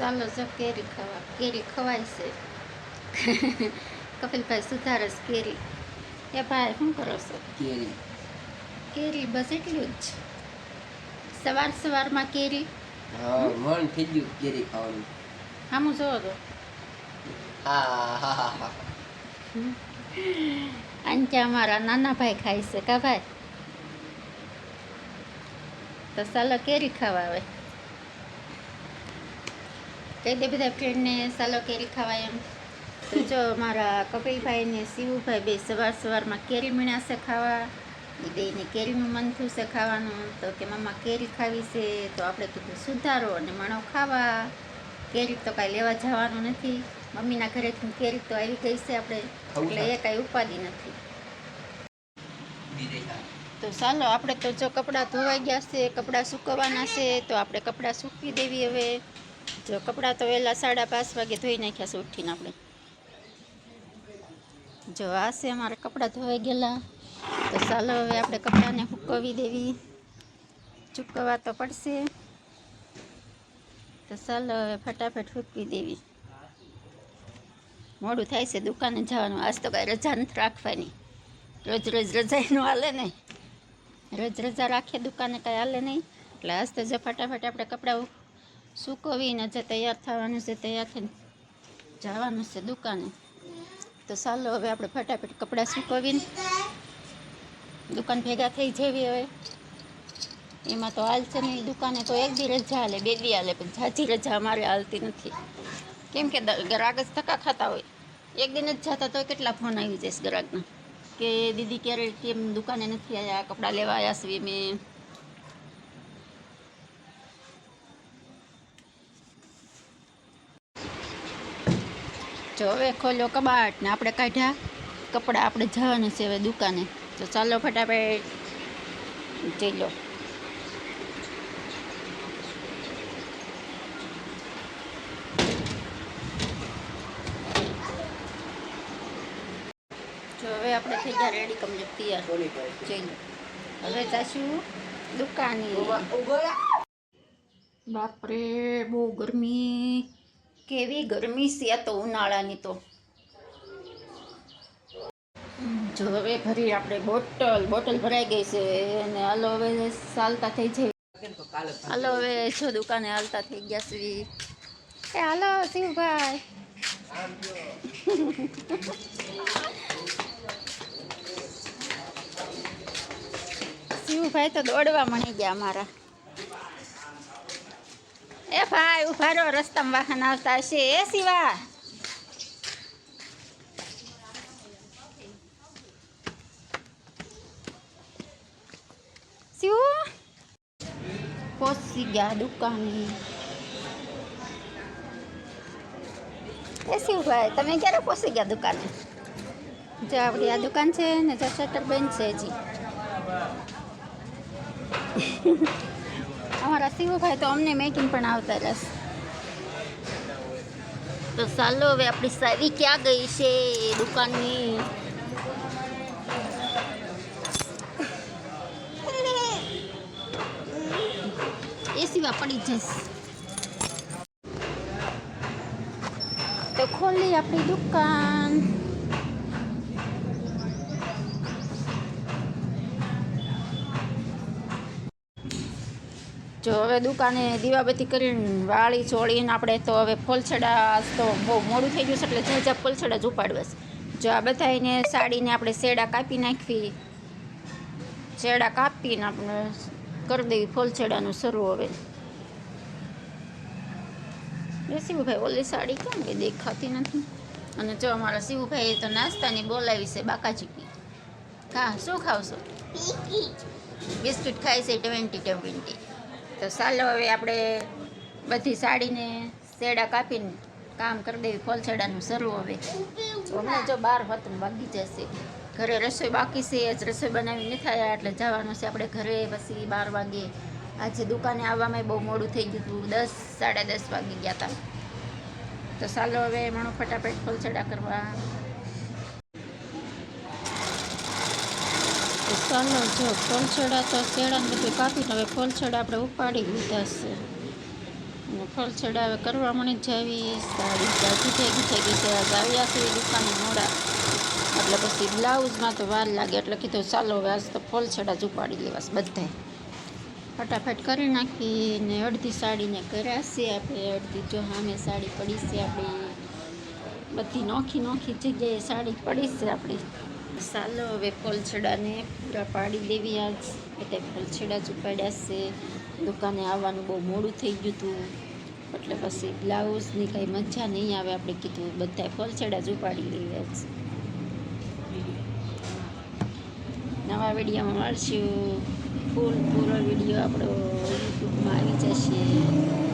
ચાલો જો કેરી ખાવા. કેરી ખવાય છે. કપિલભાઈ સુધારસ કેરી. એ ભાઈ શું કરો છો? કેરી કેરી બસ એટલું જ. સવારમાં કેરી. હા મન થઈ ગયું કેરી ખાવાનું. આમ જોવો તો હા. અંત્યા અમારા નાના ભાઈ ખાય છે કા ભાઈ? તો ચાલો કેરી ખાવા આવે. કહી દે બધા ફ્રેન્ડને ચાલો કેરી ખાવા એમ. તો જો મારા કપિલભાઈ ને શિવુભાઈ બે સવારમાં કેરી મીણ્યા છે ખાવા. એ બેને કેરીનું મન થયું છે ખાવાનું. તો કે મમ્મા કેરી ખાવી છે. તો આપણે કીધું સુધારો અને મણો ખાવા. કેરી તો કાંઈ લેવા જવાનું નથી. મમ્મીના ઘરેથી કેરી તો આવી ગઈ છે આપણે, એટલે એ કાંઈ ઉપાધિ નથી. તો ચાલો આપણે તો જો કપડાં ધોવાઈ ગયા છે, કપડાં સૂકવવાના છે. તો આપણે કપડાં સૂકવી દેવી હવે. જો કપડાં તો વહેલા 5:30 વાગે ધોઈ નાખ્યા છે ઉઠીને આપણે. જો આ છે અમારા કપડાં ધોવાઈ ગયેલા. તો ચાલો હવે આપણે કપડાંને સૂકવી દેવી. સૂકવવા તો પડશે. તો ચાલો હવે ફટાફટ સૂકવી દેવી. મોડું થાય છે દુકાને જવાનું. આજ તો કાંઈ રજા નથી રાખવાની. રોજ રજા ન હાલે ને. રોજ રજા રાખીએ દુકાને કાંઈ હાલે નહીં. એટલે આજ તો જો ફટાફટ આપણે કપડાં સૂકવીને જે તૈયાર થવાનું છે, તૈયાર થઈને જવાનું છે દુકાને. તો ચાલો હવે આપણે ફટાફટ કપડાં સૂકવીને દુકાન ભેગા થઈ જવી હવે. એમાં તો હાલ છે નહીં દુકાને તો એક દી રજા હાલે, 2 દી હાલે, પણ ઝાઝી રજા અમારે હાલતી નથી. કેમ કે ગ્રાહક જ ધક્કા ખાતા હોય. એક દિન જ જતા તો કેટલા ફોન આવી જશે ગ્રાહકના કે દીદી ક્યારે કેમ દુકાને નથી આવ્યા, કપડાં લેવા આવ્યા છીએ મેં. જો હવે ખોલ્યો કબાટ ને આપણે કાઢ્યા કપડાં. આપણે જવાનું છે હવે દુકાને. તો ચાલો ફટાફટ જઈ લો. જો હવે આપણે થઈ ગયા રેડી, કમ્પ્લીટ તૈયાર. જઈ લો હવે જાશું દુકાને. બાપરે બહુ ગરમી. કેવી ગરમી છે આ તો ઉનાળાની તો. જો હવે ભરી આપણે બોટલ ભરાઈ ગઈ છે. અને હાલો હવે ચાલતા થઈ જાય. હાલો હવે જો દુકાને હાલતા થઈ ગયા છે. એ હાલો શિવભાઈ. શિવભાઈ તો દોડવા મળી ગયા અમારા. એ ભાઈ ઉભા રહો, રસ્તામાં વાહન આવતા હશે. એ શિવા શિવ પહોંચી ગયા દુકાને. એ શિવભાઈ તમે ક્યારે પહોંચી ગયા દુકાને? જો આપણી આ દુકાન છે ને, જો શટર બંધ છે હજી. અમારા શિવભાઈ તો અમને મેકિંગ પણ આવતા રહેશે. તો ચાલો હવે આપણી સાવી ક્યાં ગઈ છે દુકાનની. એ સિવા પડી જશે. તો ખોલી આપણી દુકાન. જો હવે દુકાને દીવાબત્તી કરીને વાળી ચોળીને આપણે તો હવે ફોલછડા તો બહુ મોડું થઈ ગયું છે એટલે ઝાઝા ફોલછડા જ ઉપાડવા છે. જો આ બધાને સાડીને આપણે શેડા કાપી નાખવી. શેડા કાપીને આપણે કરી દેવી ફોલછડાનું શરૂ હવે. એ શિવભાઈ ઓલી સાડી કેમ કે દેખાતી નથી. અને જો અમારા શિવભાઈ તો નાસ્તાની બોલાવી છે બાકાચીકી. હા શું ખાવશો? બિસ્કિટ ખાય છે 20. તો ચાલો હવે આપણે બધી સાડીને શેડા કાપીને કામ કરી દેવી ફોલછડાનું શરૂ હવે. હમણાં જો 12 વાગી જશે. ઘરે રસોઈ બાકી છે, આજ રસોઈ બનાવી નથી થયા એટલે જવાનું છે આપણે ઘરે પછી 12 વાગે. આજે દુકાને આવવામાં બહુ મોડું થઈ ગયું હતું, 10 10:30 વાગી ગયા હતા. તો ચાલો હવે મણો ફટાફટ ફોલછડા કરવા. ચાલો જો ફોલછડા તો શેડાને બધું કાપીને હવે ફોલછડા આપણે ઉપાડી લીધા છે. અને ફલછડા હવે કરવા મળી જ જાવી. સાડી જાજી થઈ ગઈ છે. આજ આવ્યા છે એ દુકાને મોડા, એટલે પછી બ્લાઉઝમાં તો વાર લાગે, એટલે કીધું ચાલો હવે આજ તો ફલછડા જ ઉપાડી લેવાશે બધાય. ફટાફટ કરી નાખી ને અડધી સાડીને કર્યા છે આપણે, અડધી જો સામે સાડી પડી છે આપણી, બધી નોખી નોખી જગ્યાએ સાડી પડી છે આપણી. ચાલો હવે ફલછડાને પૂરા પાડી દેવી. આજ બધા ફલછડા જ ઉપાડ્યા છે. દુકાને આવવાનું બહુ મોડું થઈ ગયું હતું, એટલે પછી બ્લાઉઝની કાંઈ મજા નહીં આવે, આપણે કીધું બધા ફલછડા જ ઉપાડી લઈએ. નવા વિડીયોમાં મળશું. ફૂલ પૂરો વિડીયો આપણો યુટ્યુબમાં આવી જશે.